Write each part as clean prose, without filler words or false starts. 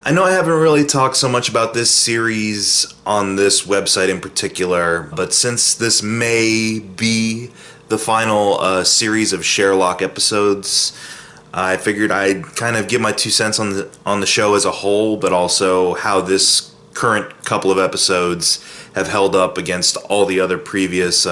I know I haven't really talked so much about this series on this website in particular, but since this may be the final series of Sherlock episodes, I figured I'd kind of give my 2 cents on the show as a whole, but also how this current couple of episodes have held up against all the other previous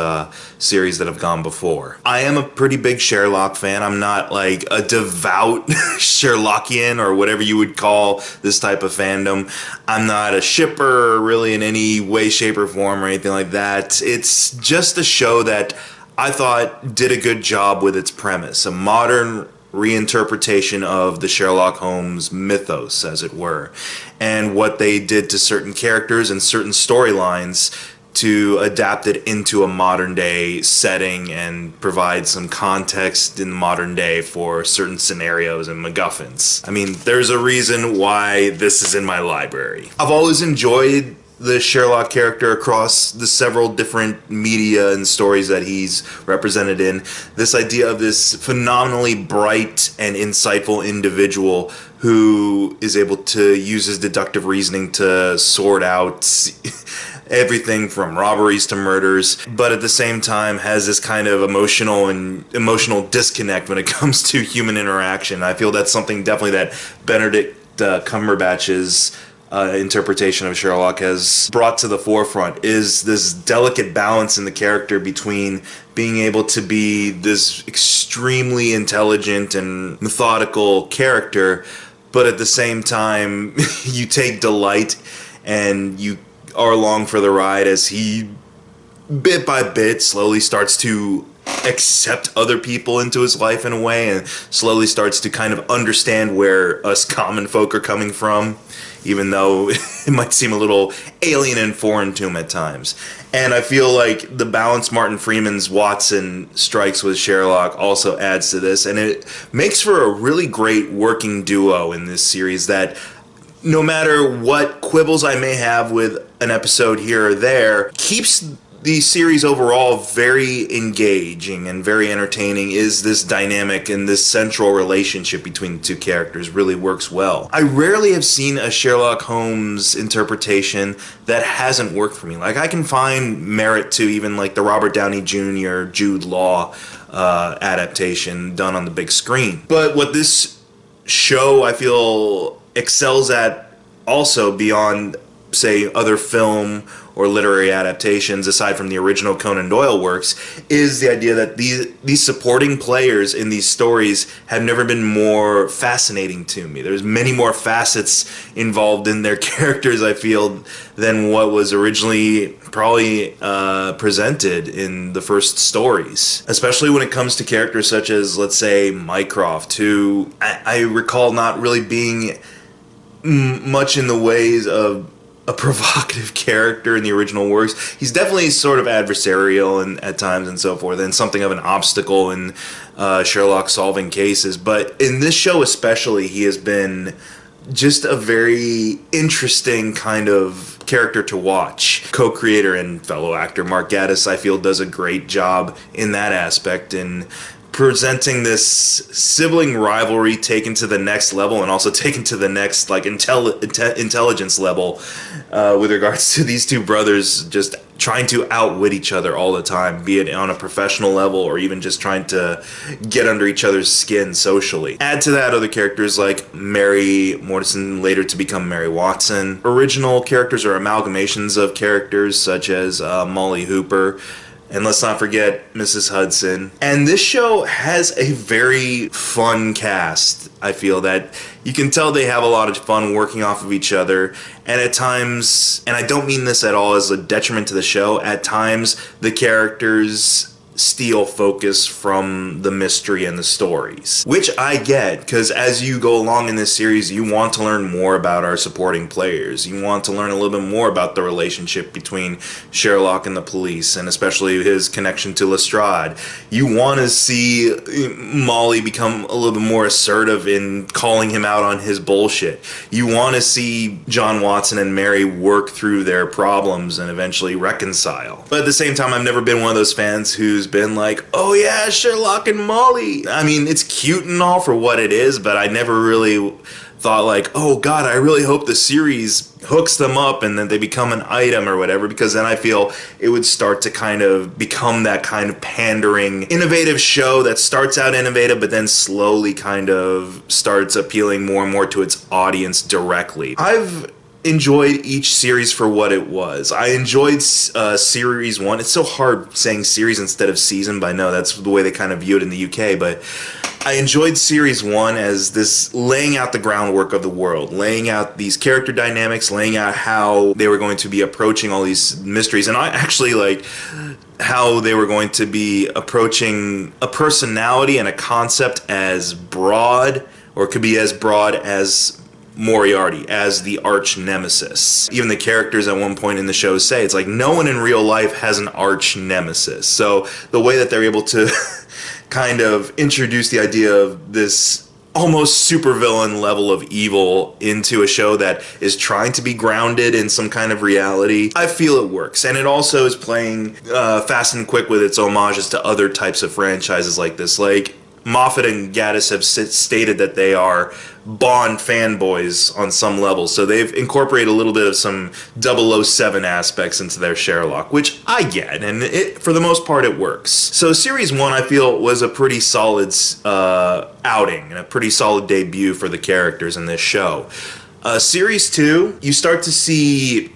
series that have gone before. I am a pretty big Sherlock fan. I'm not like a devout Sherlockian or whatever you would call this type of fandom. I'm not a shipper really in any way, shape, or form or anything like that. It's just a show that I thought did a good job with its premise. A modern reinterpretation of the Sherlock Holmes mythos, as it were, and what they did to certain characters and certain storylines to adapt it into a modern day setting and provide some context in the modern day for certain scenarios and MacGuffins. I mean, there's a reason why this is in my library. I've always enjoyed the Sherlock character across the several different media and stories that he's represented in. This idea of this phenomenally bright and insightful individual who is able to use his deductive reasoning to sort out everything from robberies to murders, but at the same time has this kind of emotional disconnect when it comes to human interaction. I feel that's something definitely that Benedict Cumberbatch's interpretation of Sherlock has brought to the forefront, is this delicate balance in the character between being able to be this extremely intelligent and methodical character, but at the same time you take delight and you are along for the ride as he bit by bit slowly starts to accept other people into his life in a way and slowly starts to kind of understand where us common folk are coming from, even though it might seem a little alien and foreign to him at times. And I feel like the balance Martin Freeman's Watson strikes with Sherlock also adds to this, and it makes for a really great working duo in this series that, no matter what quibbles I may have with an episode here or there, keeps the series overall very engaging and very entertaining. Is this dynamic and this central relationship between the two characters really works well. I rarely have seen a Sherlock Holmes interpretation that hasn't worked for me. Like, I can find merit to even like the Robert Downey Jr. Jude Law adaptation done on the big screen. But what this show, I feel, excels at also beyond, say, other film or literary adaptations aside from the original Conan Doyle works, is the idea that these supporting players in these stories have never been more fascinating to me. There's many more facets involved in their characters, I feel, than what was originally probably presented in the first stories. Especially when it comes to characters such as, let's say, Mycroft, who I recall not really being much in the ways of a provocative character in the original works. He's definitely sort of adversarial and at times and so forth, and something of an obstacle in Sherlock solving cases. But in this show especially, he has been just a very interesting kind of character to watch. Co-creator and fellow actor Mark Gatiss, I feel, does a great job in that aspect in presenting this sibling rivalry taken to the next level, and also taken to the next like intelligence level with regards to these two brothers just trying to outwit each other all the time, be it on a professional level or even just trying to get under each other's skin socially. Add to that other characters like Mary Mortensen, later to become Mary Watson. Original characters or amalgamations of characters such as Molly Hooper, and let's not forget Mrs. Hudson. And this show has a very fun cast. I feel that you can tell they have a lot of fun working off of each other. And at times, and I don't mean this at all as a detriment to the show, at times the characters steal focus from the mystery and the stories, which I get, because as you go along in this series, you want to learn more about our supporting players. You want to learn a little bit more about the relationship between Sherlock and the police, and especially his connection to Lestrade. You want to see Molly become a little bit more assertive in calling him out on his bullshit. You want to see John Watson and Mary work through their problems and eventually reconcile. But at the same time, I've never been one of those fans who's been like, oh yeah, Sherlock and Molly. I mean, it's cute and all for what it is, but I never really thought like, oh god, I really hope the series hooks them up and then they become an item or whatever, because then I feel it would start to kind of become that kind of pandering, innovative show that starts out innovative but then slowly kind of starts appealing more and more to its audience directly. I've enjoyed each series for what it was. I enjoyed series 1. It's so hard saying series instead of season, but I know that's the way they kind of view it in the UK, but I enjoyed series 1 as this laying out the groundwork of the world, laying out these character dynamics, laying out how they were going to be approaching all these mysteries, and I actually like how they were going to be approaching a personality and a concept as broad, or it could be as broad as Moriarty, as the arch nemesis. Even the characters at one point in the show say, it's like no one in real life has an arch nemesis. So the way that they're able to kind of introduce the idea of this almost supervillain level of evil into a show that is trying to be grounded in some kind of reality, I feel it works. And it also is playing fast and quick with its homages to other types of franchises like this. Like, Moffat and Gatiss have stated that they are Bond fanboys on some level, so they've incorporated a little bit of some 007 aspects into their Sherlock, which I get, and for the most part it works. So Series 1, I feel, was a pretty solid outing, and a pretty solid debut for the characters in this show. Series 2, you start to see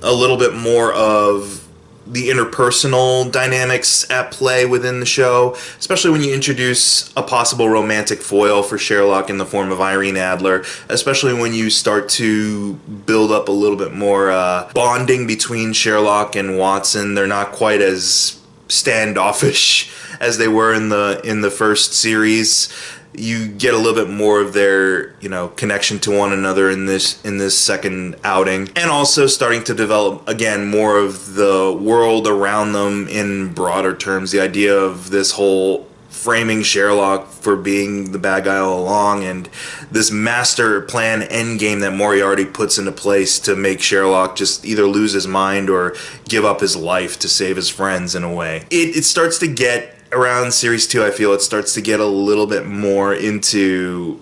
a little bit more of the interpersonal dynamics at play within the show, especially when you introduce a possible romantic foil for Sherlock in the form of Irene Adler, especially when you start to build up a little bit more bonding between Sherlock and Watson. They're not quite as standoffish as they were in the first series. You get a little bit more of their, connection to one another in this second outing, and also starting to develop again more of the world around them in broader terms. The idea of this whole framing Sherlock for being the bad guy all along, and this master plan endgame that Moriarty puts into place to make Sherlock just either lose his mind or give up his life to save his friends in a way. It starts to get, around Series 2, I feel it starts to get a little bit more into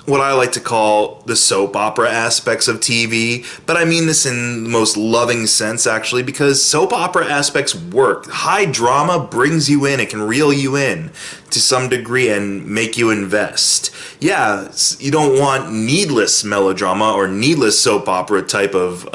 what I like to call the soap opera aspects of TV, but I mean this in the most loving sense, actually, because soap opera aspects work. High drama brings you in, it can reel you in to some degree and make you invest. Yeah, you don't want needless melodrama or needless soap opera type of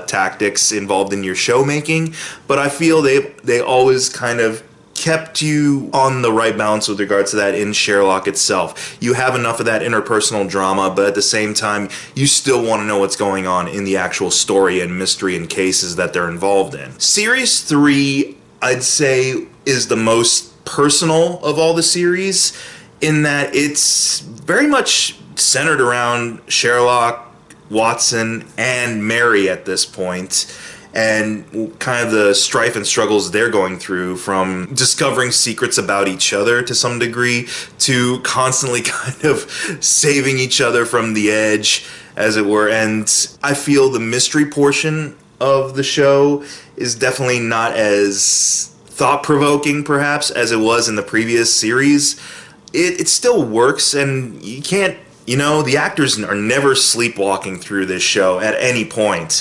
tactics involved in your show making, but I feel they always kind of kept you on the right balance with regards to that in Sherlock itself. You have enough of that interpersonal drama, but at the same time, you still want to know what's going on in the actual story and mystery and cases that they're involved in. Series 3, I'd say, is the most personal of all the series, in that it's very much centered around Sherlock, Watson, and Mary at this point, and kind of the strife and struggles they're going through, from discovering secrets about each other to some degree, to constantly kind of saving each other from the edge, as it were. And I feel the mystery portion of the show is definitely not as thought-provoking, perhaps, as it was in the previous series. It still works, and you can't, the actors are never sleepwalking through this show at any point.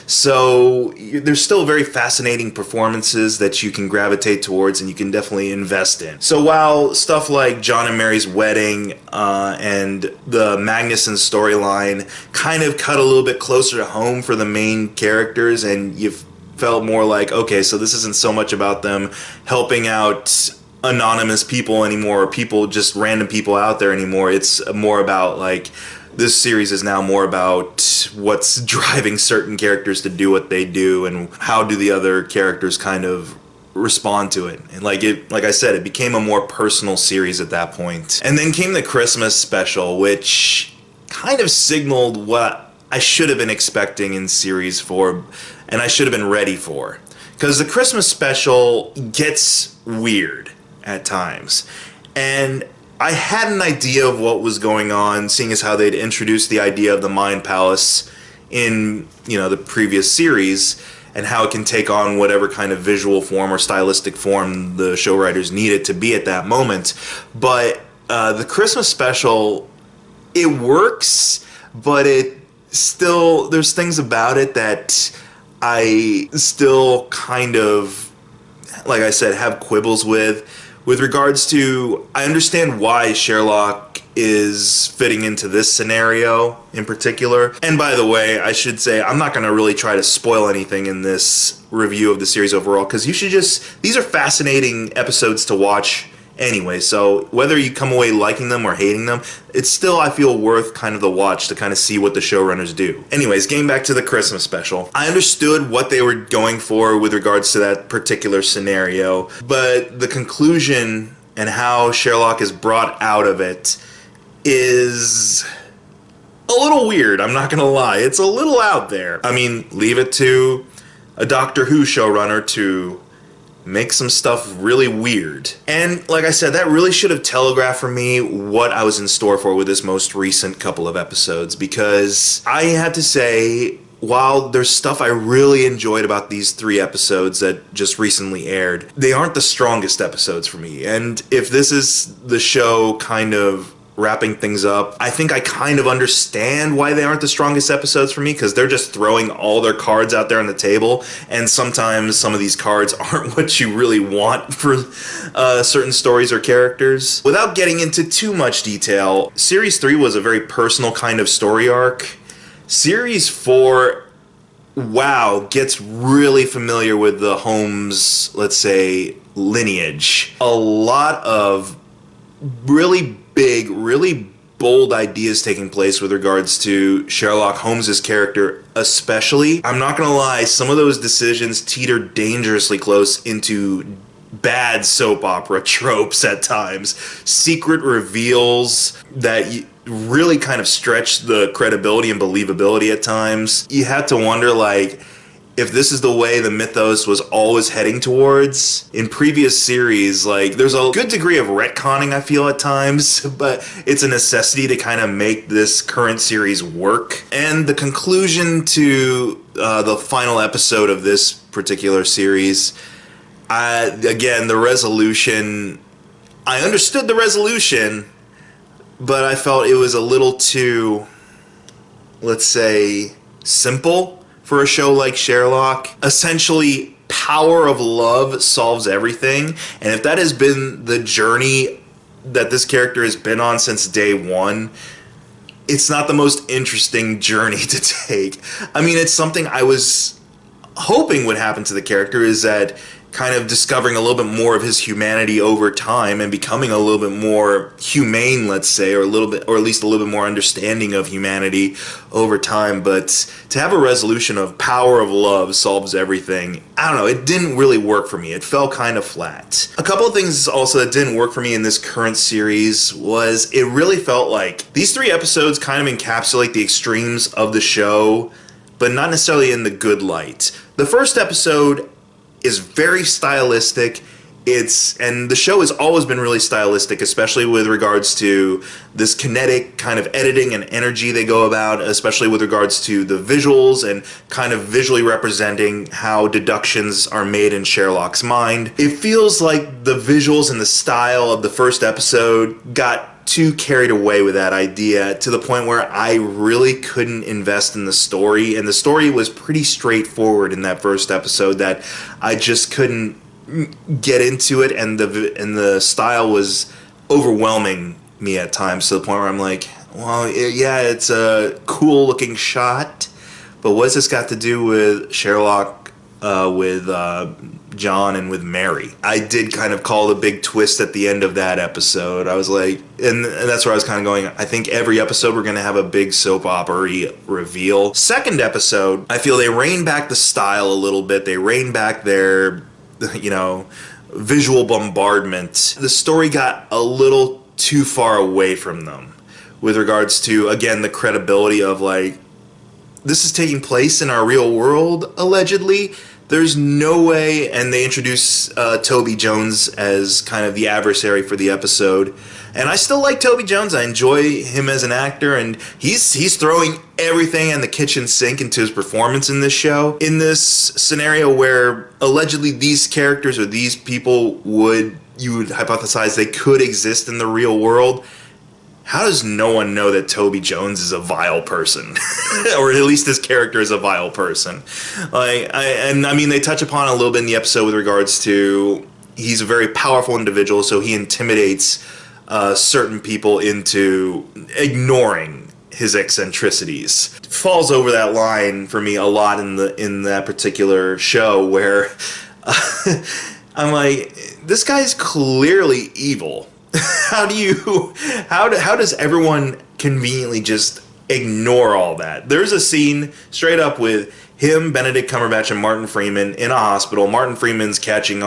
So there's still very fascinating performances that you can gravitate towards and you can definitely invest in. So while stuff like John and Mary's wedding and the Magnuson storyline kind of cut a little bit closer to home for the main characters, and you felt more like, okay, so this isn't so much about them helping out anonymous people anymore, or people, just random people out there anymore. It's more about, like, this series is now more about what's driving certain characters to do what they do, and how do the other characters kind of respond to it. And like I said, it became a more personal series at that point. And then came the Christmas special, which kind of signaled what I should have been expecting in Series 4, and I should have been ready for. Because the Christmas special gets weird at times. And I had an idea of what was going on, seeing as how they'd introduced the idea of the Mind Palace in, the previous series, and how it can take on whatever kind of visual form or stylistic form the show writers need it to be at that moment. But the Christmas special it works, but there's things about it that I still kind of, like I said, have quibbles with regards to, I understand why Sherlock is fitting into this scenario in particular. And by the way, I should say, I'm not going to really try to spoil anything in this review of the series overall, because these are fascinating episodes to watch anyway, so whether you come away liking them or hating them, it's still, I feel, worth kind of the watch to kind of see what the showrunners do. Anyways, getting back to the Christmas special, I understood what they were going for with regards to that particular scenario, but the conclusion and how Sherlock is brought out of it is a little weird, I'm not gonna lie. It's a little out there. I mean, leave it to a Doctor Who showrunner to make some stuff really weird. And like I said, that really should have telegraphed for me what I was in store for with this most recent couple of episodes, because I have to say, while there's stuff I really enjoyed about these 3 episodes that just recently aired, they aren't the strongest episodes for me. And if this is the show kind of wrapping things up, I think I kind of understand why they aren't the strongest episodes for me, because they're just throwing all their cards out there on the table, and sometimes some of these cards aren't what you really want for certain stories or characters. Without getting into too much detail, Series 3 was a very personal kind of story arc. Series 4, wow, gets really familiar with the Holmes, let's say, lineage. A lot of really big, really bold ideas taking place with regards to Sherlock Holmes's character especially. I'm not gonna lie, some of those decisions teeter dangerously close into bad soap opera tropes at times. Secret reveals that really kind of stretch the credibility and believability at times. You have to wonder, like, if this is the way the mythos was always heading towards. In previous series, like, there's a good degree of retconning, I feel, at times, but it's a necessity to kind of make this current series work. And the conclusion to the final episode of this particular series, again, the resolution, I understood the resolution, but I felt it was a little too, let's say, simple for a show like Sherlock. Essentially, power of love solves everything, and if that has been the journey that this character has been on since day one, it's not the most interesting journey to take. I mean, it's something I was hoping would happen to the character, is that kind of discovering a little bit more of his humanity over time and becoming a little bit more humane, let's say, or at least a little bit more understanding of humanity over time. But to have a resolution of power of love solves everything, I don't know, it didn't really work for me. It fell kind of flat. A couple of things also that didn't work for me in this current series was it really felt like these 3 episodes kind of encapsulate the extremes of the show, but not necessarily in the good light. The first episode is very stylistic. And the show has always been really stylistic, especially with regards to this kinetic kind of editing and energy they go about, especially with regards to the visuals and kind of visually representing how deductions are made in Sherlock's mind. It feels like the visuals and the style of the first episode got too carried away with that idea, to the point where I really couldn't invest in the story, and the story was pretty straightforward in that first episode that I just couldn't get into it, and the style was overwhelming me at times, to the point where I'm like, well, yeah, it's a cool looking shot, but what's this got to do with Sherlock, with John and with Mary? I did kind of call the big twist at the end of that episode. I was like, and that's where I was kind of going, I think every episode we're going to have a big soap opera-y reveal. Second episode, I feel they reined back the style a little bit. They reined back their, visual bombardment. The story got a little too far away from them with regards to, again, the credibility of, like, this is taking place in our real world, allegedly. There's no way, and they introduce Toby Jones as kind of the adversary for the episode. And I still like Toby Jones. I enjoy him as an actor, and he's throwing everything in the kitchen sink into his performance in this show. In this scenario where allegedly these characters or these people you would hypothesize they could exist in the real world, how does no one know that Toby Jones is a vile person? Or at least his character is a vile person. I mean, they touch upon it a little bit in the episode with regards to he's a very powerful individual, so he intimidates certain people into ignoring his eccentricities. Falls over that line for me a lot in that particular show where I'm like, this guy's clearly evil. How does everyone conveniently just ignore all that? There's a scene straight up with him, Benedict Cumberbatch, and Martin Freeman in a hospital. Martin Freeman's catching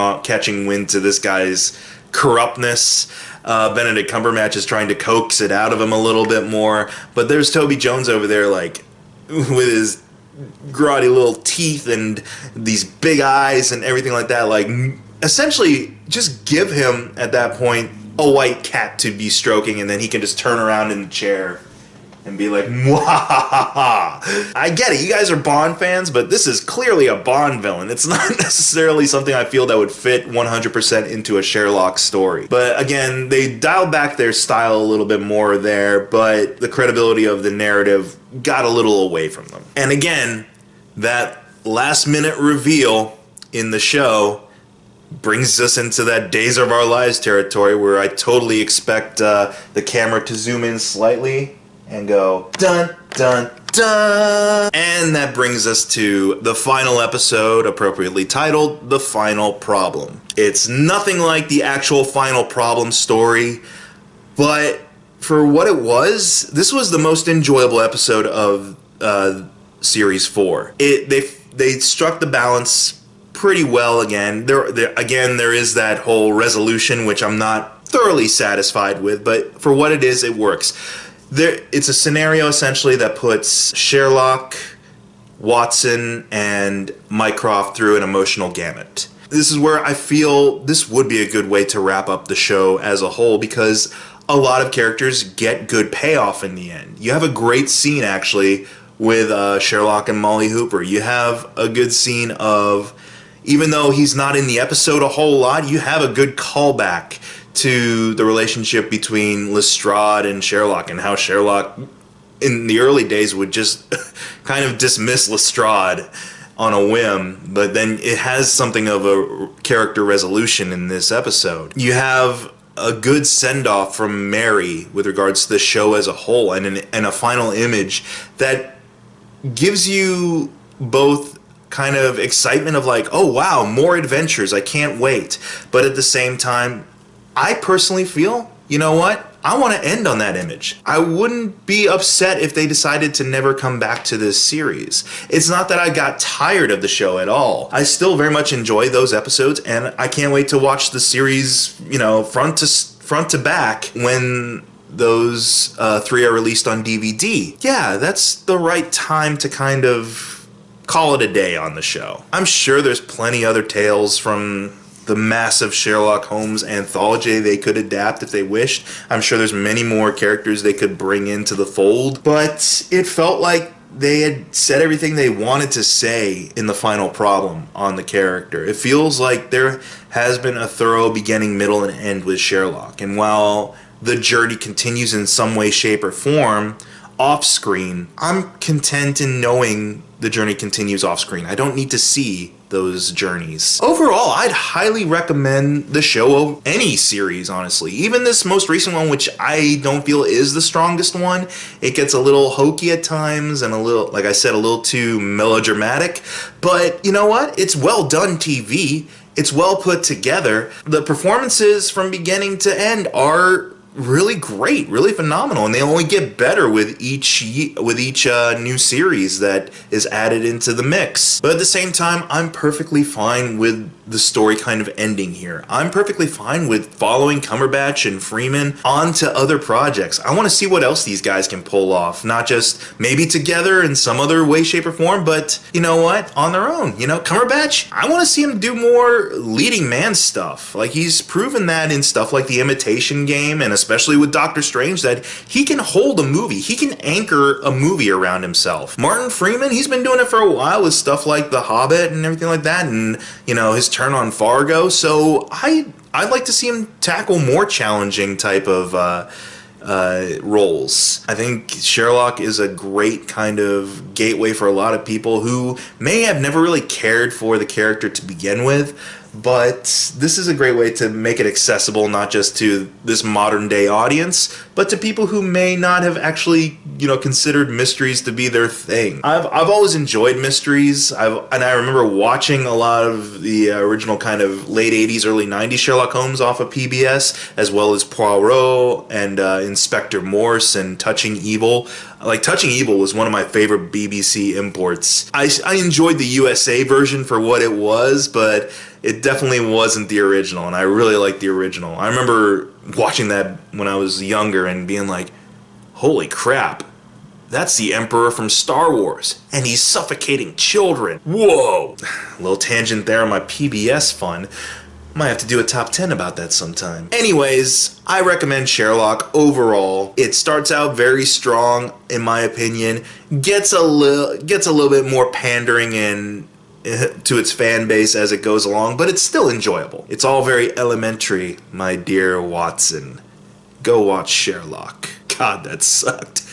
wind to this guy's corruptness. Benedict Cumberbatch is trying to coax it out of him a little bit more. But there's Toby Jones over there, like, with his grotty little teeth and these big eyes and everything like that. Like, essentially, just give him, at that point, a white cat to be stroking, and then he can just turn around in the chair and be like, mwahaha. I get it, you guys are Bond fans, but this is clearly a Bond villain. It's not necessarily something I feel that would fit 100% into a Sherlock story. But again, they dialed back their style a little bit more there, but the credibility of the narrative got a little away from them. And again, that last minute reveal in the show brings us into that Days of Our Lives territory where I totally expect the camera to zoom in slightly and go dun dun dun. And that brings us to the final episode, appropriately titled The Final Problem. It's nothing like the actual Final Problem story, but for what it was, this was the most enjoyable episode of Series 4. They struck the balance pretty well again. There is that whole resolution, which I'm not thoroughly satisfied with, but for what it is, it works. It's a scenario, essentially, that puts Sherlock, Watson, and Mycroft through an emotional gamut. This is where I feel this would be a good way to wrap up the show as a whole, because a lot of characters get good payoff in the end. You have a great scene, actually, with Sherlock and Molly Hooper. You have a good scene of, even though he's not in the episode a whole lot, you have a good callback to the relationship between Lestrade and Sherlock, and how Sherlock in the early days would just kind of dismiss Lestrade on a whim, but then it has something of a character resolution in this episode. You have a good send-off from Mary with regards to the show as a whole, and a final image that gives you both kind of excitement of like, oh wow, more adventures, I can't wait. But at the same time, I personally feel, you know what? I want to end on that image. I wouldn't be upset if they decided to never come back to this series. It's not that I got tired of the show at all. I still very much enjoy those episodes, and I can't wait to watch the series, you know, front to back when those 3 are released on DVD. Yeah, that's the right time to kind of call it a day on the show. I'm sure there's plenty other tales from the massive Sherlock Holmes anthology they could adapt if they wished. I'm sure there's many more characters they could bring into the fold, but it felt like they had said everything they wanted to say in The Final Problem on the character. It feels like there has been a thorough beginning, middle, and end with Sherlock, and while the journey continues in some way, shape, or form off-screen, I'm content in knowing the journey continues off-screen. I don't need to see those journeys. Overall, I'd highly recommend the show of any series, honestly. Even this most recent one, which I don't feel is the strongest one. It gets a little hokey at times and a little, like I said, a little too melodramatic. But you know what? It's well done TV. It's well put together. The performances from beginning to end are really great, really phenomenal, and they only get better with each new series that is added into the mix. But at the same time, I'm perfectly fine with the story kind of ending here. I'm perfectly fine with following Cumberbatch and Freeman on to other projects. I want to see what else these guys can pull off, not just maybe together in some other way, shape, or form, but you know what, on their own. You know, Cumberbatch, I want to see him do more leading man stuff. Like, he's proven that in stuff like The Imitation Game, and especially with Doctor Strange, that he can hold a movie. He can anchor a movie around himself. Martin Freeman, he's been doing it for a while with stuff like The Hobbit and everything like that, and, you know, his turn on Fargo. So I'd like to see him tackle more challenging type of roles. I think Sherlock is a great kind of gateway for a lot of people who may have never really cared for the character to begin with, but this is a great way to make it accessible not just to this modern day audience, but to people who may not have actually, considered mysteries to be their thing. I've always enjoyed mysteries. And I remember watching a lot of the original kind of late 80s, early 90s Sherlock Holmes off of PBS, as well as Poirot and Inspector Morse and Touching Evil. Like, Touching Evil was one of my favorite BBC imports. I enjoyed the USA version for what it was, but it definitely wasn't the original, and I really liked the original. I remember watching that when I was younger and being like, holy crap, that's the Emperor from Star Wars, and he's suffocating children. Whoa! A little tangent there on my PBS fun. Might have to do a top 10 about that sometime. Anyways, I recommend Sherlock overall. It starts out very strong, in my opinion. Gets a little bit more pandering and to its fan base as it goes along, but it's still enjoyable. It's all very elementary, my dear Watson. Go watch Sherlock. God, that sucked.